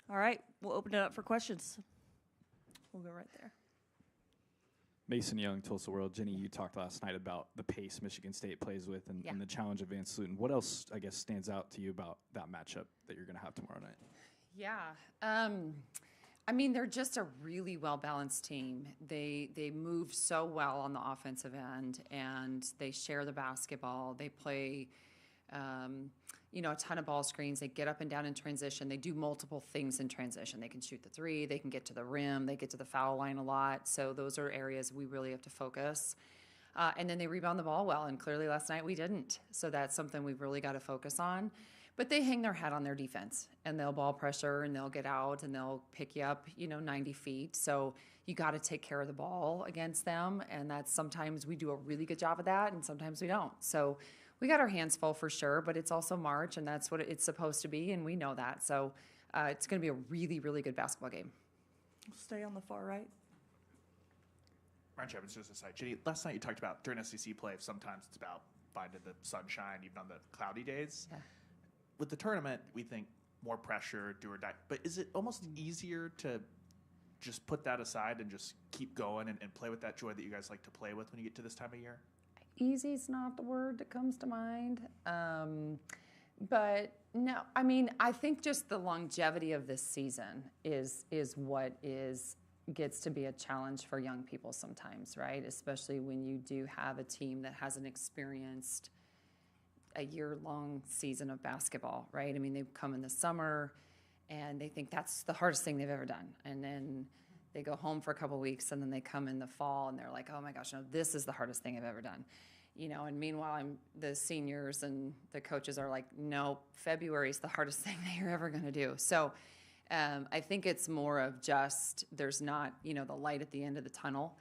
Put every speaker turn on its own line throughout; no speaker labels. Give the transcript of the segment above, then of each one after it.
All right, we'll open it up for questions. We'll go right there.
Mason Young, Tulsa World. Jenny, you talked last night about the pace Michigan State plays with and the challenge of Vansluton. What else, I guess, stands out to you about that matchup that you're going to have tomorrow night?
Yeah. I mean, they're just a really well-balanced team. They move so well on the offensive end, and they share the basketball. They play, a ton of ball screens. They get up and down in transition. They do multiple things in transition. They can shoot the three. They can get to the rim. They get to the foul line a lot. So those are areas we really have to focus. And then they rebound the ball well, and clearly last night we didn't. So that's something we've really got to focus on. But they hang their hat on their defense, and they'll ball pressure, and they'll get out, and they'll pick you up, 90 feet. So you got to take care of the ball against them, and that's sometimes we do a really good job of that, and sometimes we don't. So we got our hands full for sure, but it's also March, and that's what it's supposed to be, and we know that. So it's going to be a really, really good basketball game.
We'll stay on the far right.
Ryan Chapman's just a side. Jenny, last night you talked about during SEC play, sometimes it's about finding the sunshine, even on the cloudy days.
Yeah.
With the tournament, we think more pressure, do or die. But is it almost easier to just put that aside and just keep going and play with that joy that you guys like to play with when you get to this time of year?
Easy is not the word that comes to mind. But no, I mean, I think just the longevity of this season is what gets to be a challenge for young people sometimes, right? Especially when you do have a team that hasn't experienced a year-long season of basketball, right? I mean, they've come in the summer and they think that's the hardest thing they've ever done. And then they go home for a couple of weeks and then they come in the fall and they're like, oh my gosh, no, this is the hardest thing I've ever done. And meanwhile, the seniors and the coaches are like, no, February is the hardest thing that you're ever going to do. So I think it's more of just there's not, the light at the end of the tunnel.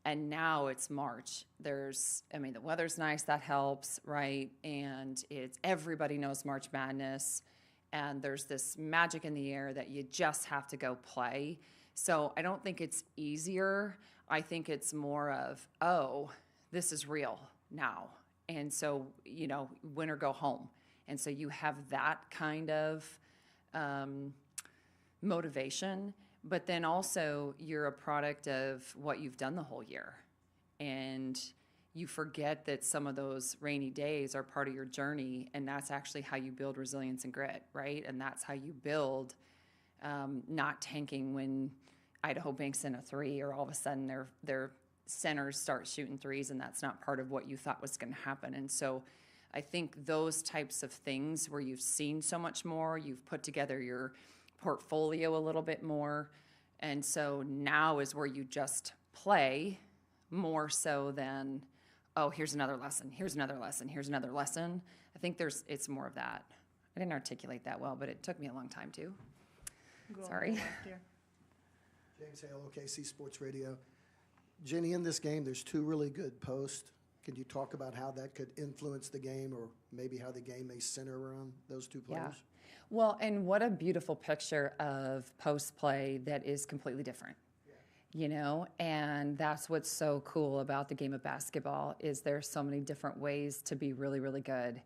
And now it's March. The weather's nice, that helps, right? And everybody knows March Madness. And there's this magic in the air that you just have to go play. So I don't think it's easier. I think it's more of, oh, this is real now. And so, win or go home. And so you have that kind of motivation. But then also you're a product of what you've done the whole year. And you forget that some of those rainy days are part of your journey, and that's actually how you build resilience and grit, right? And that's how you build not tanking when Idaho banks in a three or all of a sudden their centers start shooting threes, and that's not part of what you thought was going to happen. And so I think those types of things where you've seen so much more, you've put together your portfolio a little bit more, and so now is where you just play more so than, oh, here's another lesson, here's another lesson, here's another lesson. I think it's more of that. I didn't articulate that well, but it took me a long time too. Sorry.
James Hale, OKC Sports Radio. Jenny, in this game, there's two really good posts. Can you talk about how that could influence the game, or maybe how the game may center around those two players?
Yeah. Well, and what a beautiful picture of post play that is completely different. And that's what's so cool about the game of basketball is there's so many different ways to be really, really good.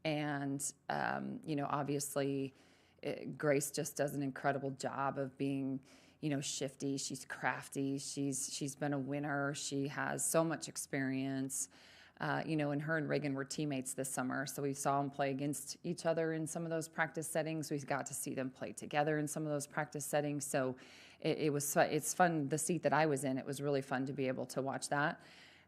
And, obviously Grace just does an incredible job of being, shifty. She's crafty. She's been a winner. She has so much experience. And her and Reagan were teammates this summer, so we saw them play against each other in some of those practice settings. We got to see them play together in some of those practice settings. So it's fun. The seat that I was in, it was really fun to be able to watch that.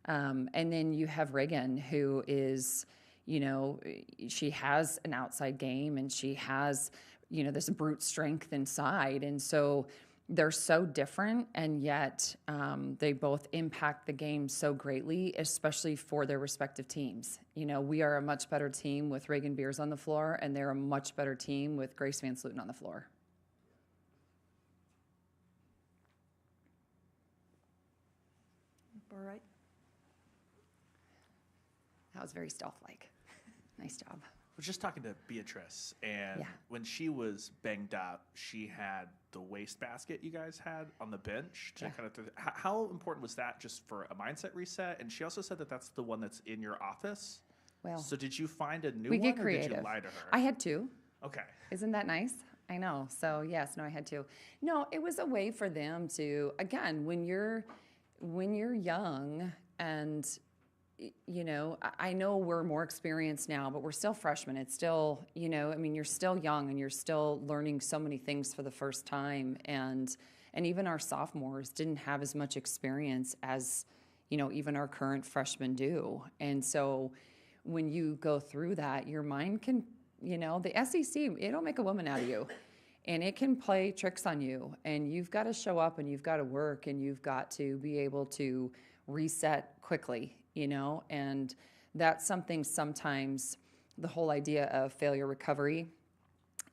And then you have Reagan, who is, she has an outside game, and she has, this brute strength inside, and so they're so different, and yet they both impact the game so greatly, especially for their respective teams. We are a much better team with Reagan Beers on the floor, and they're a much better team with Grace Vansluton on the floor.
All right.
That was very stealth-like. Nice job.
I was just talking to Beatrice, and when she was banged up, she had the wastebasket you guys had on the bench to kind of. How important was that just for a mindset reset? And she also said that that's the one that's in your office.
Well,
so did you find a new
we
one,
get creative.
or did you lie to her?
I had two.
Okay.
Isn't that nice? I know. So yes, no, I had to. No, it was a way for them to, again, when you're young and I know we're more experienced now, but we're still freshmen. It's still, I mean, you're still young and you're still learning so many things for the first time. And even our sophomores didn't have as much experience as, even our current freshmen do. And so when you go through that, your mind can, the SEC, it'll make a woman out of you. And it can play tricks on you. And you've got to show up and you've got to work and you've got to be able to reset quickly, and that's something sometimes the whole idea of failure recovery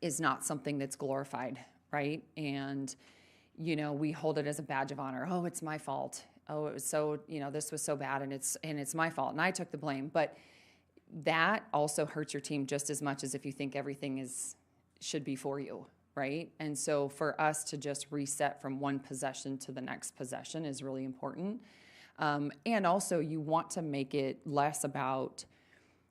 is not something that's glorified, right? And, we hold it as a badge of honor. Oh, it's my fault. Oh, it was so, this was so bad and it's my fault and I took the blame. But that also hurts your team just as much as if you think everything should be for you, right? And so for us to just reset from one possession to the next possession is really important. And also you want to make it less about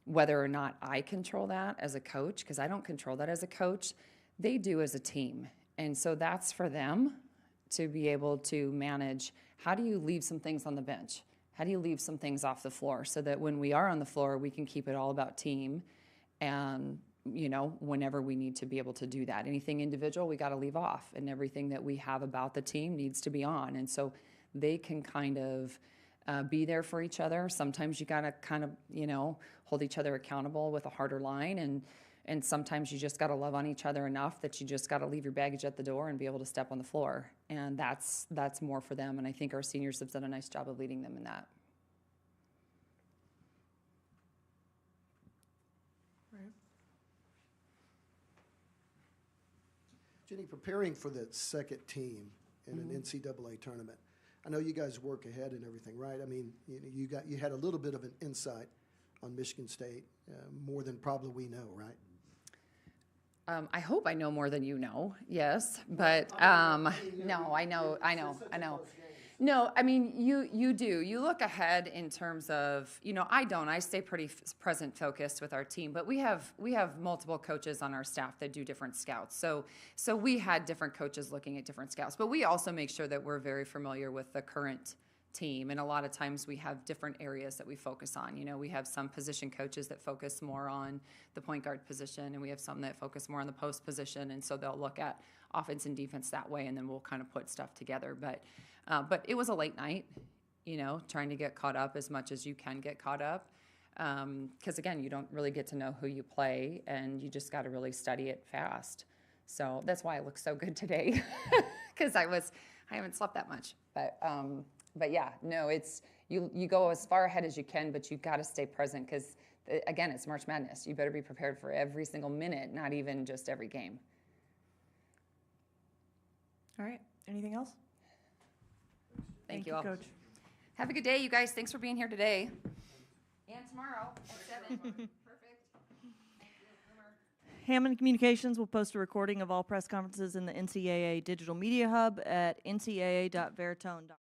whether or not I control that as a coach, because I don't control that as a coach. They do as a team. And so that's for them to be able to manage. How do you leave some things on the bench? How do you leave some things off the floor so that when we are on the floor, we can keep it all about team and, whenever we need to be able to do that. Anything individual, we got to leave off, and everything that we have about the team needs to be on. And so they can kind of be there for each other. Sometimes you got to kind of, hold each other accountable with a harder line. And sometimes you just got to love on each other enough that you just got to leave your baggage at the door and be able to step on the floor. And that's more for them. And I think our seniors have done a nice job of leading them in that.
Right.
Jenny, preparing for the second team in an NCAA tournament, I know you guys work ahead and everything, right? I mean, you had a little bit of an insight on Michigan State, more than probably we know, right?
I hope I know more than you know, yes, but no, I know. No, I mean, you do. You look ahead in terms of, I don't. I stay pretty present focused with our team, but we have multiple coaches on our staff that do different scouts. So we had different coaches looking at different scouts, but we also make sure that we're very familiar with the current team. And a lot of times we have different areas that we focus on. We have some position coaches that focus more on the point guard position, and we have some that focus more on the post position. And so they'll look at offense and defense that way, and then we'll kind of put stuff together. But it was a late night, trying to get caught up as much as you can get caught up. Because again, you don't really get to know who you play, and you just got to really study it fast. So that's why I look so good today, because I haven't slept that much. But yeah, no, it's you go as far ahead as you can, but you got to stay present because, again, it's March Madness. You better be prepared for every single minute, not even just every game.
All right. Anything else?
Thank you all.
Coach.
Have a good day, you guys. Thanks for being here today. And tomorrow at 7. Perfect.
Hammond Communications will post a recording of all press conferences in the NCAA Digital Media Hub at ncaa.veritone.com.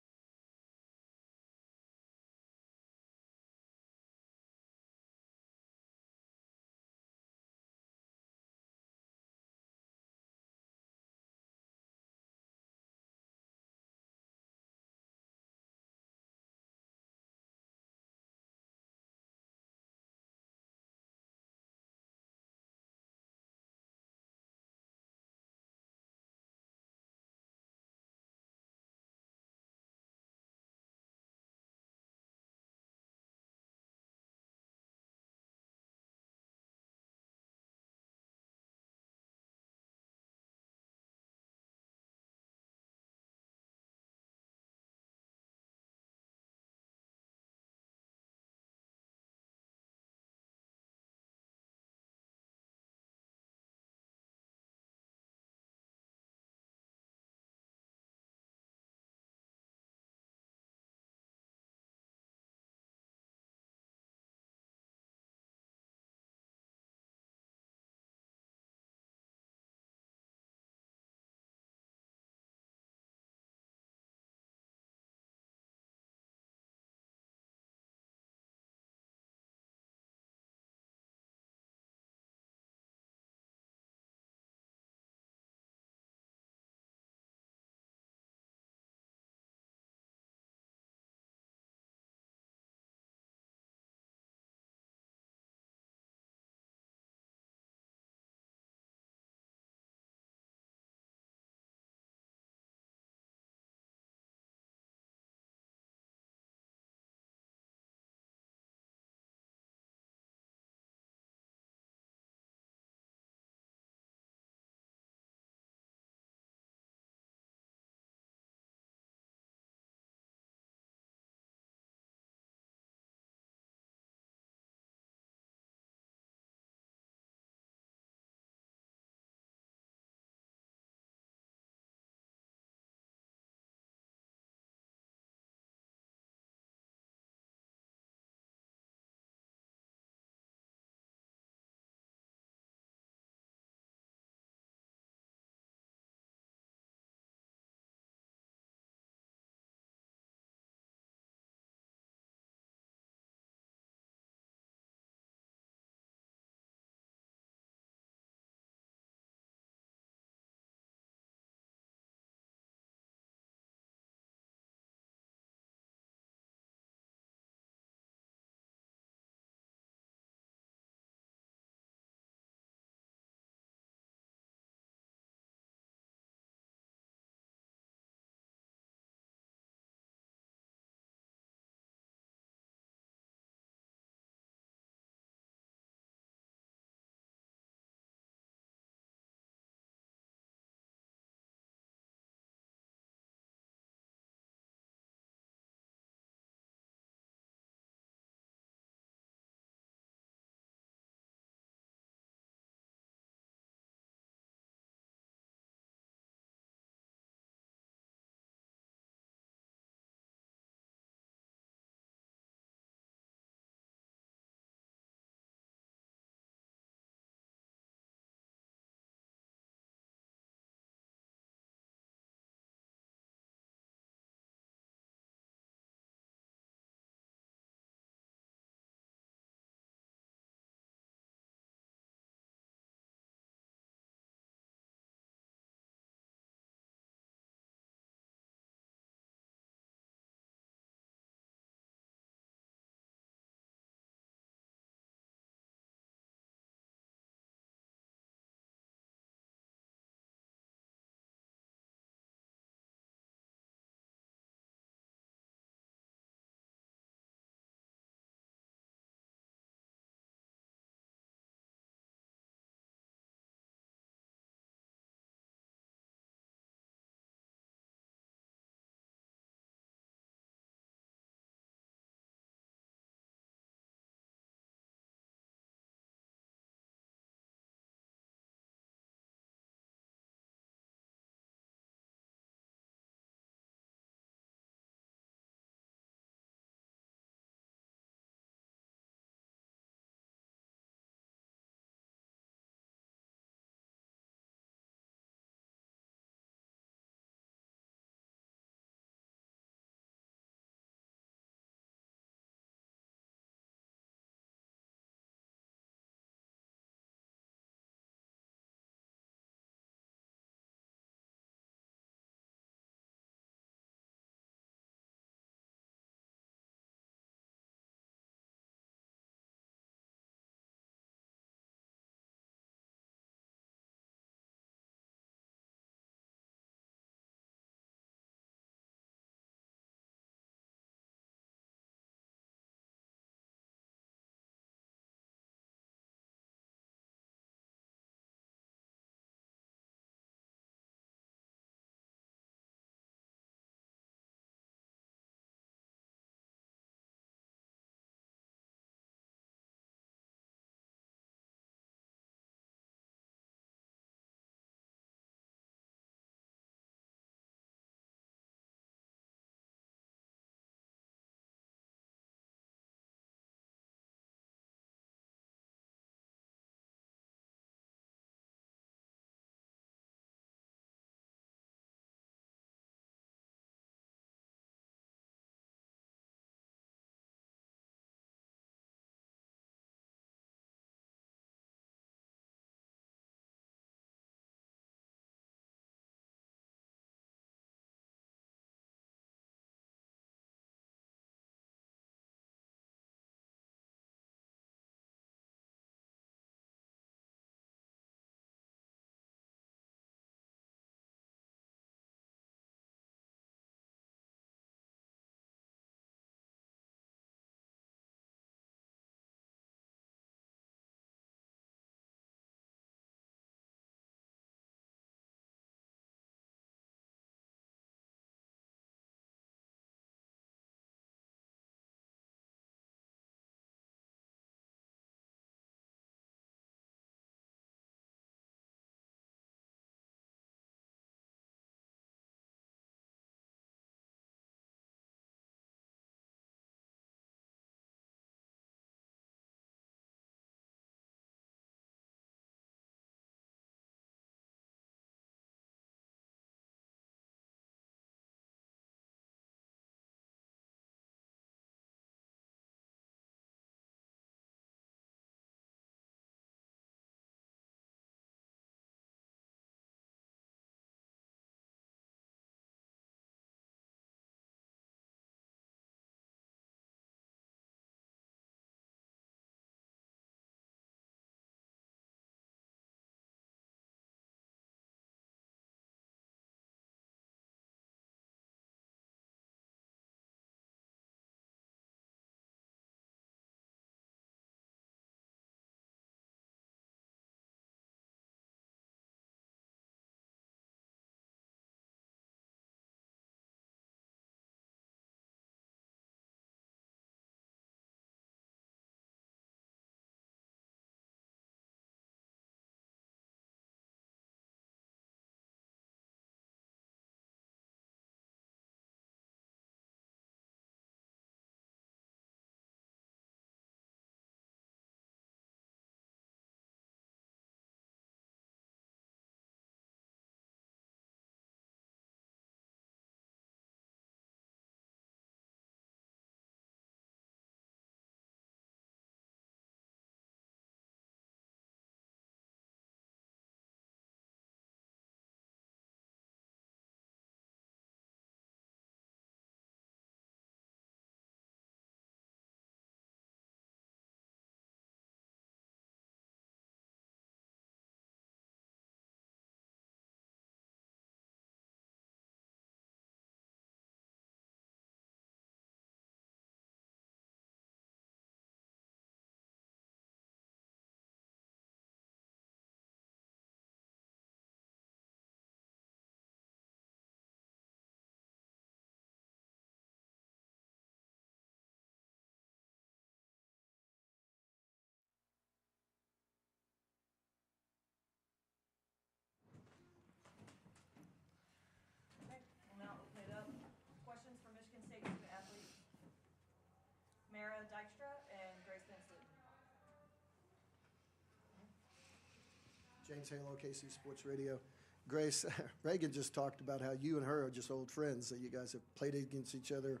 James Hale, OKC Sports Radio. Grace, Reagan just talked about how you and her are just old friends, that you guys have played against each other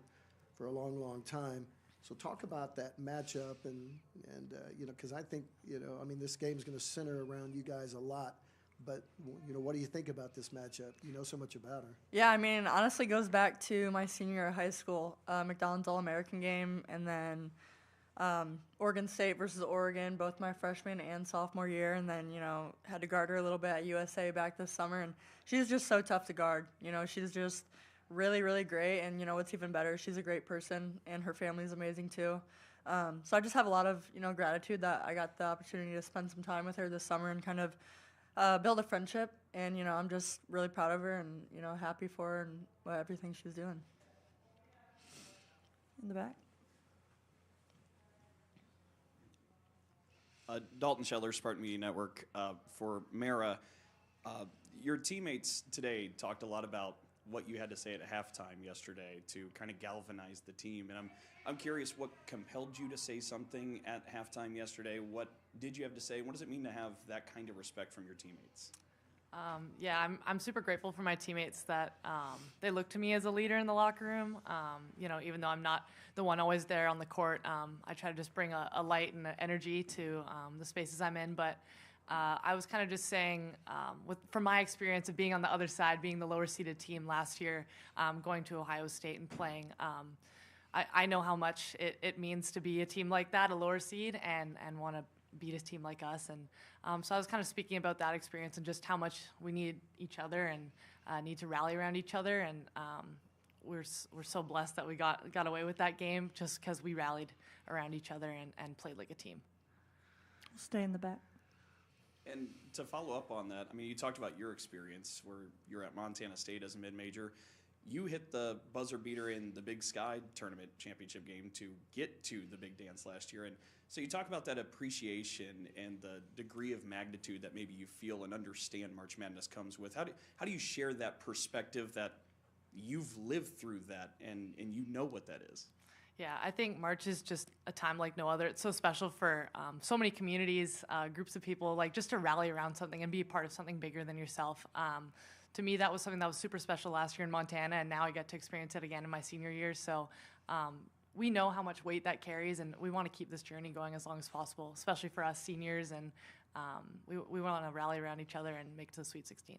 for a long, long time. So talk about that matchup and because I think, this game's going to center around you guys a lot. But, what do you think about this matchup? You know so much about her.
Yeah, honestly goes back to my senior year of high school, McDonald's All-American game, and then Oregon State versus Oregon, both my freshman and sophomore year, and then, had to guard her a little bit at USA back this summer, and she's just so tough to guard. She's just really, really great, and, what's even better, she's a great person, and her family's amazing too. So I just have a lot of, gratitude that I got the opportunity to spend some time with her this summer and kind of build a friendship, and, I'm just really proud of her and, happy for her and everything she's doing.
In the back.
Dalton Scheller, Spartan Media Network. For Mara, your teammates today talked a lot about what you had to say at halftime yesterday to kind of galvanize the team. And I'm curious, what compelled you to say something at halftime yesterday? What did you have to say? What does it mean to have that kind of respect from your teammates?
I'm super grateful for my teammates that they look to me as a leader in the locker room. Even though I'm not the one always there on the court, I try to just bring a light and an energy to the spaces I'm in. But I was kind of just saying, from my experience of being on the other side, being the lower seeded team last year, going to Ohio State and playing, I know how much it means to be a team like that, a lower seed, and want to beat a team like us. And so I was kind of speaking about that experience and just how much we need each other and need to rally around each other. And we're so blessed that we got away with that game just because we rallied around each other and played like a team.
Stay in the back.
And to follow up on that, you talked about your experience where you're at Montana State as a mid-major. You hit the buzzer beater in the Big Sky tournament championship game to get to the big dance last year. And so you talk about that appreciation and the degree of magnitude that maybe you feel and understand March Madness comes with. How do you share that perspective that you've lived through that and you know what that is?
Yeah, I think March is just a time like no other. It's so special for so many communities, groups of people, like just to rally around something and be a part of something bigger than yourself. To me, that was something that was super special last year in Montana, and now I get to experience it again in my senior year. So we know how much weight that carries, and we want to keep this journey going as long as possible, especially for us seniors, and we want to rally around each other and make it to the Sweet 16.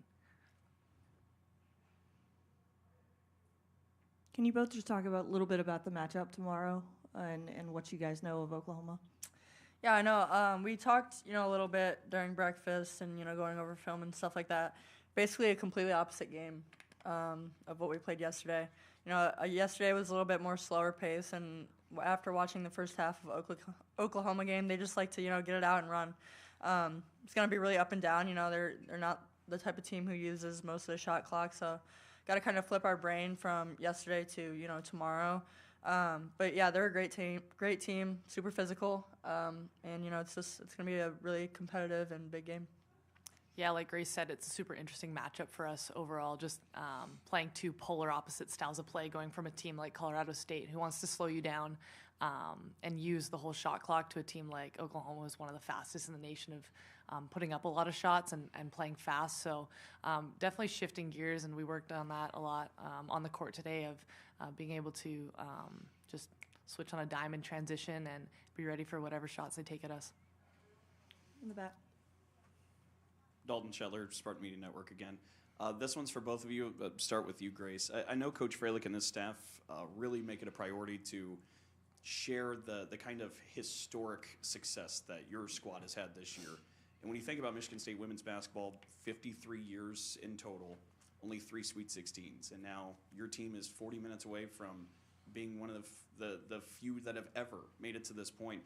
Can you both just talk a little bit about the matchup tomorrow and what you guys know of Oklahoma?
Yeah, I know. We talked, a little bit during breakfast and, going over film and stuff like that. Basically a completely opposite game of what we played yesterday. Yesterday was a little bit more slower pace, and after watching the first half of Oklahoma game, they just like to, get it out and run. It's going to be really up and down. They're not the type of team who uses most of the shot clock, so got to kind of flip our brain from yesterday to, tomorrow. But yeah, they're a great team, super physical, and it's going to be a really competitive and big game.
Yeah, like Grace said, it's a super interesting matchup for us overall, just playing two polar opposite styles of play, going from a team like Colorado State who wants to slow you down and use the whole shot clock to a team like Oklahoma, who's one of the fastest in the nation of putting up a lot of shots and playing fast. So definitely shifting gears, and we worked on that a lot on the court today of being able to just switch on a dime in transition and be ready for whatever shots they take at us.
In the back.
Dalton Scheller, Spartan Media Network again. This one's for both of you. Start with you, Grace. I know Coach Freilich and his staff really make it a priority to share the kind of historic success that your squad has had this year. And when you think about Michigan State women's basketball, 53 years in total, only 3 Sweet 16s, and now your team is 40 minutes away from being one of the few that have ever made it to this point.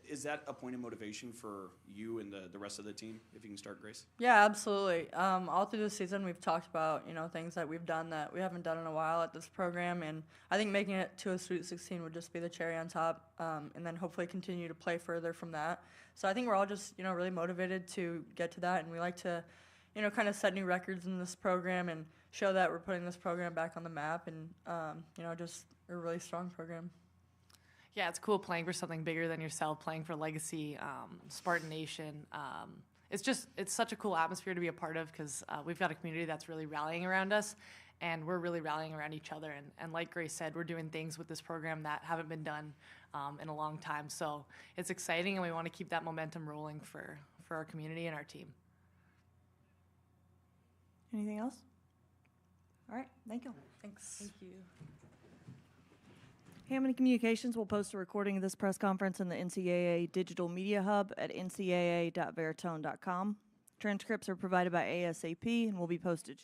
Is that a point of motivation for you and the rest of the team? If you can start, Grace.
Yeah, absolutely. All through the season, we've talked about things that we've done that we haven't done in a while at this program, and I think making it to a Sweet 16 would just be the cherry on top, and then hopefully continue to play further from that. So I think we're all just really motivated to get to that, and we like to kind of set new records in this program and show that we're putting this program back on the map, and just a really strong program.
Yeah, it's cool playing for something bigger than yourself, playing for legacy, Spartan Nation. it's such a cool atmosphere to be a part of because we've got a community that's really rallying around us, and we're really rallying around each other. And like Grace said, we're doing things with this program that haven't been done in a long time. So it's exciting, and we want to keep that momentum rolling for our community and our team.
Anything else? All right, thank you.
Thanks.
Thank you.
Hammond Communications will post a recording of this press conference in the NCAA Digital Media Hub at ncaa.veritone.com. Transcripts are provided by ASAP and will be posted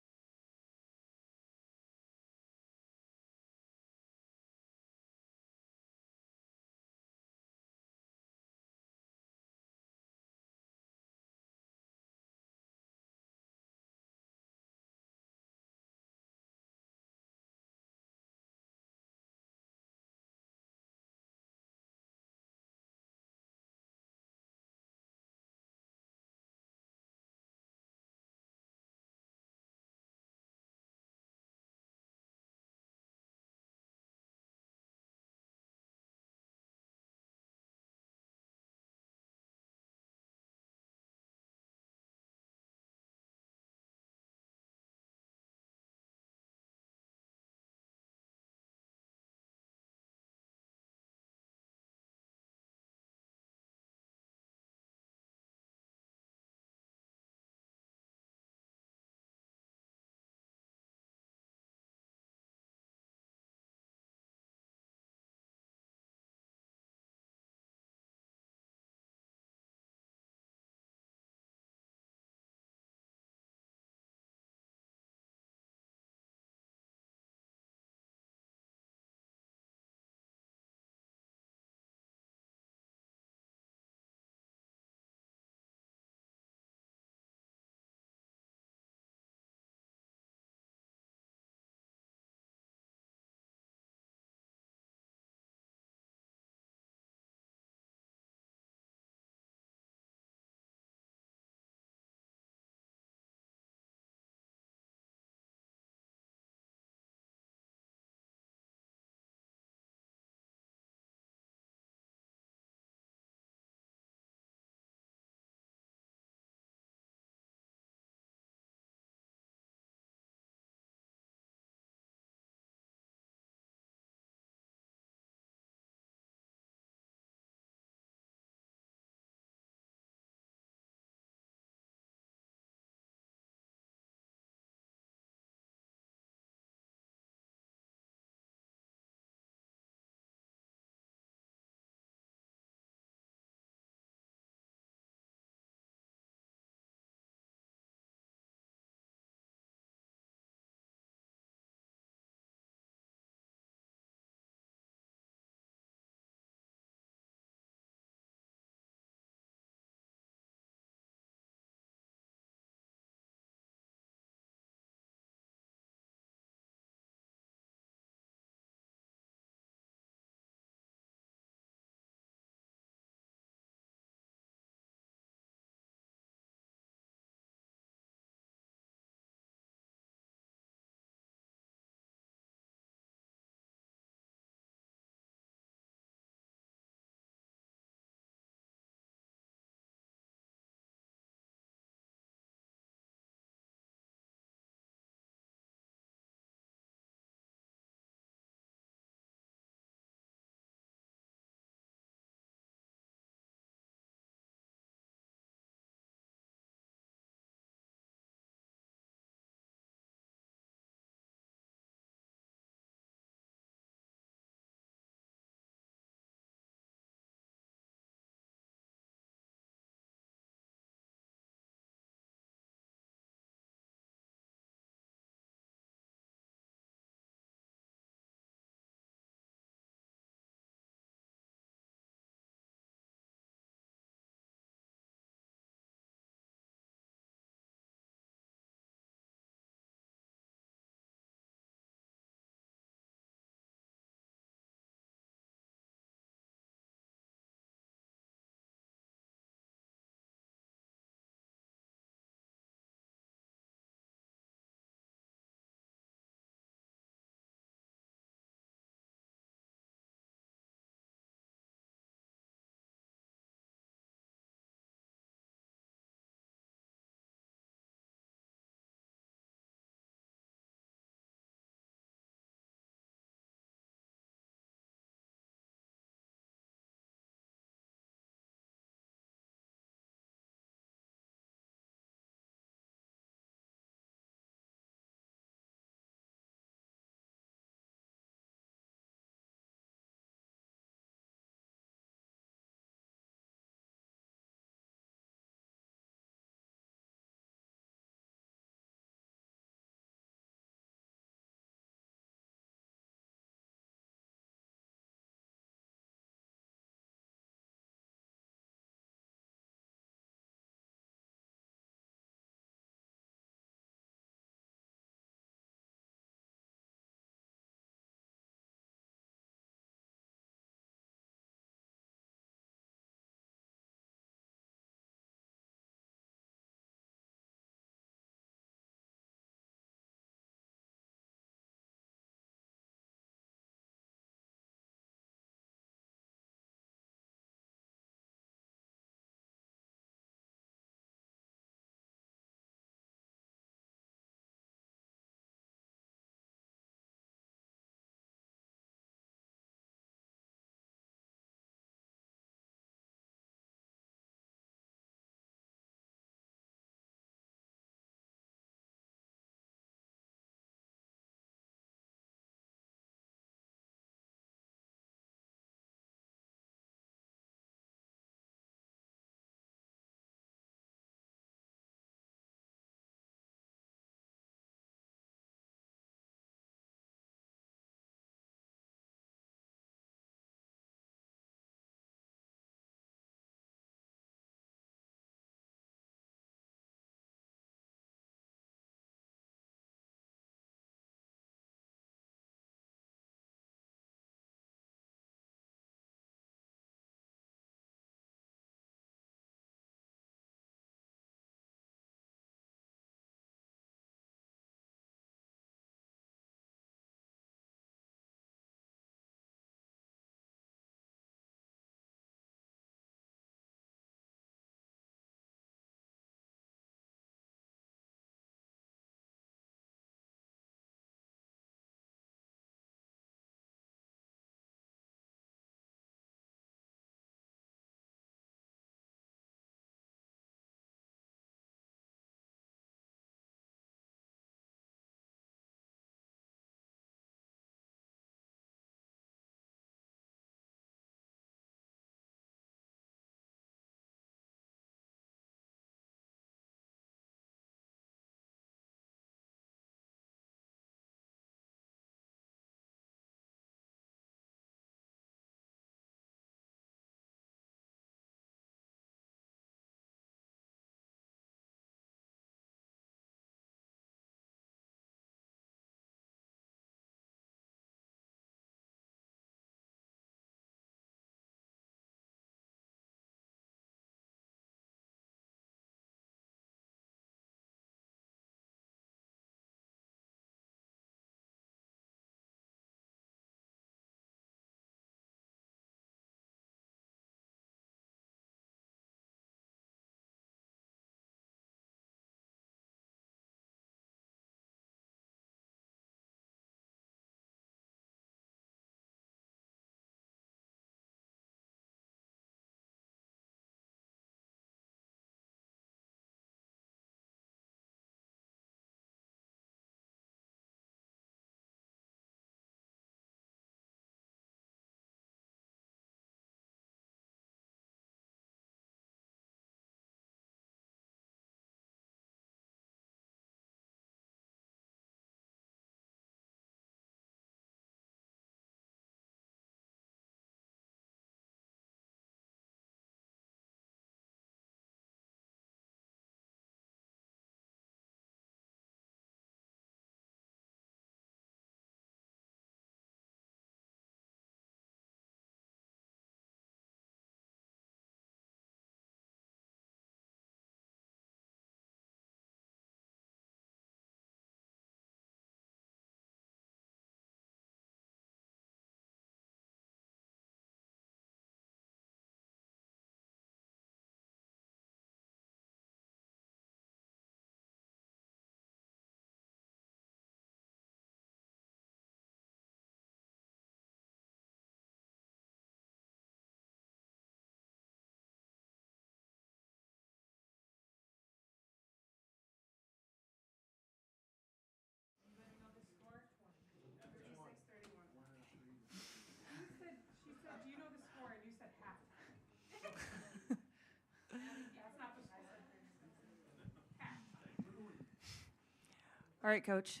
All right, Coach.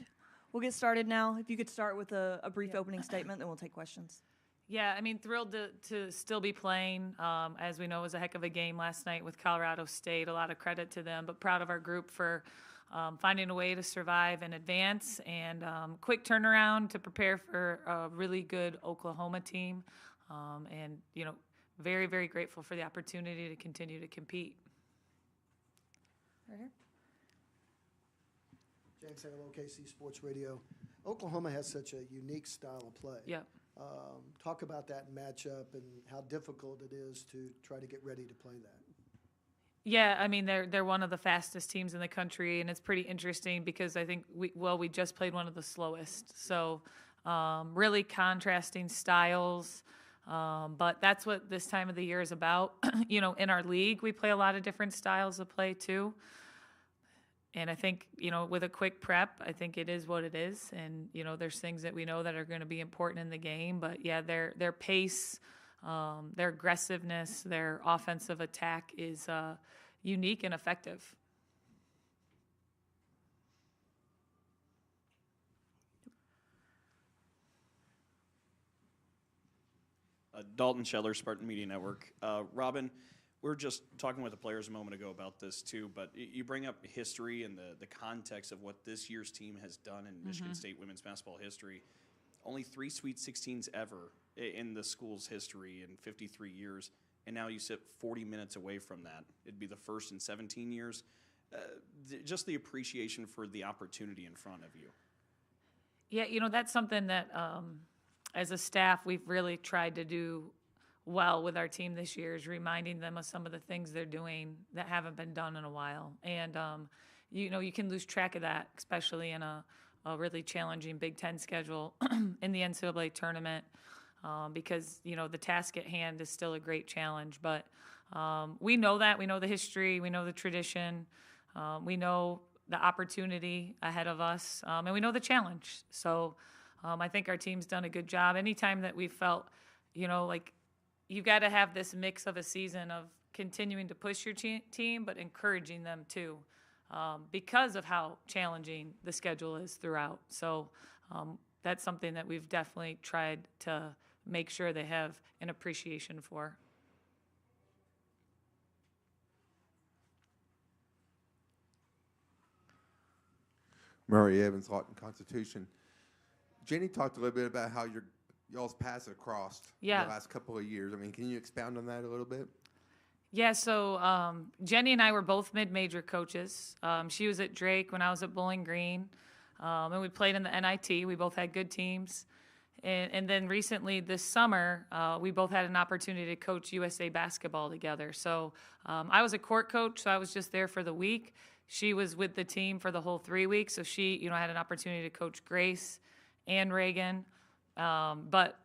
We'll get started now. If you could start with a brief opening statement, then we'll take questions.
Yeah, I mean, thrilled to still be playing. As we know, it was a heck of a game last night with Colorado State. A lot of credit to them, but proud of our group for finding a way to survive and advance, and quick turnaround to prepare for a really good Oklahoma team. And, you know, very, very grateful for the opportunity to continue to compete.
Right here.
James Hale, OKC Sports Radio. Oklahoma has such a unique style of play.
Yep.
Talk about that matchup and how difficult it is to try to get ready to play that.
Yeah, I mean, they're one of the fastest teams in the country, and it's pretty interesting because I think we just played one of the slowest. So really contrasting styles. But that's what this time of the year is about. You know, in our league, we play a lot of different styles of play too. And I think, you know, with a quick prep, I think it is what it is. And, you know, there's things that we know that are going to be important in the game. But, yeah, their pace, their aggressiveness, their offensive attack is unique and effective.
Dalton Scheller, Spartan Media Network. Robin, we were just talking with the players a moment ago about this too, but you bring up history and the context of what this year's team has done in Michigan State women's basketball history. Only 3 Sweet 16s ever in the school's history in 53 years, and now you sit 40 minutes away from that. It'd be the first in 17 years. Just the appreciation for the opportunity in front of you.
Yeah, you know, that's something that as a staff we've really tried to do well with our team this year, is reminding them of some of the things they're doing that haven't been done in a while. And, you know, you can lose track of that, especially in a really challenging Big Ten schedule in the NCAA tournament, because, you know, the task at hand is still a great challenge. But we know that. We know the history. We know the tradition. We know the opportunity ahead of us, and we know the challenge. So I think our team's done a good job. Anytime that we felt, you know, like, you've got to have this mix of a season of continuing to push your team, but encouraging them too, because of how challenging the schedule is throughout. So that's something that we've definitely tried to make sure they have an appreciation for.
Murray Evans, Houghton Constitution. Jenny talked a little bit about how y'all's paths have crossed in the last couple of years. I mean, can you expound on that a little bit?
Yeah, so Jenny and I were both mid-major coaches. She was at Drake when I was at Bowling Green, and we played in the NIT. We both had good teams. And then recently this summer, we both had an opportunity to coach USA basketball together. So I was a court coach, so I was just there for the week. She was with the team for the whole 3 weeks, so she, you know, had an opportunity to coach Grace and Reagan. But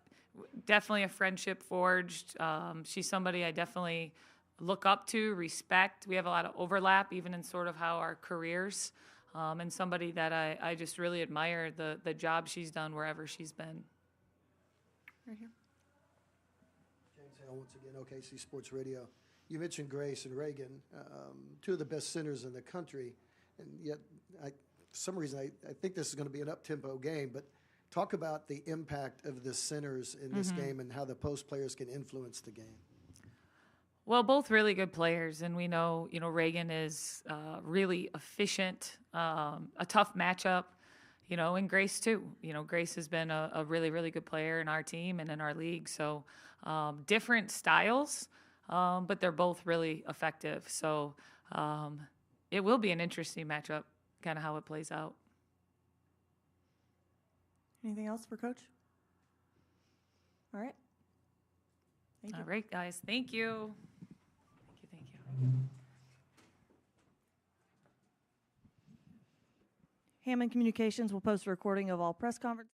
definitely a friendship forged. She's somebody I definitely look up to, respect. We have a lot of overlap, even in sort of how our careers, and somebody that I just really admire the job she's done wherever she's been.
Right here.
James Hale, once again, OKC Sports Radio. You mentioned Grace and Reagan, two of the best centers in the country, and yet, for some reason, I think this is going to be an up-tempo game, but talk about the impact of the centers in this game and how the post players can influence the game.
Well, both really good players, and we know, you know, Reagan is really efficient, a tough matchup, you know, and Grace too. You know, Grace has been a really, really good player in our team and in our league. So different styles, but they're both really effective. So it will be an interesting matchup, kind of how it plays out.
Anything else for Coach? All right. Thank you.
All right, guys. Thank you. Thank you.
Hammond Communications will post a recording of all press conferences.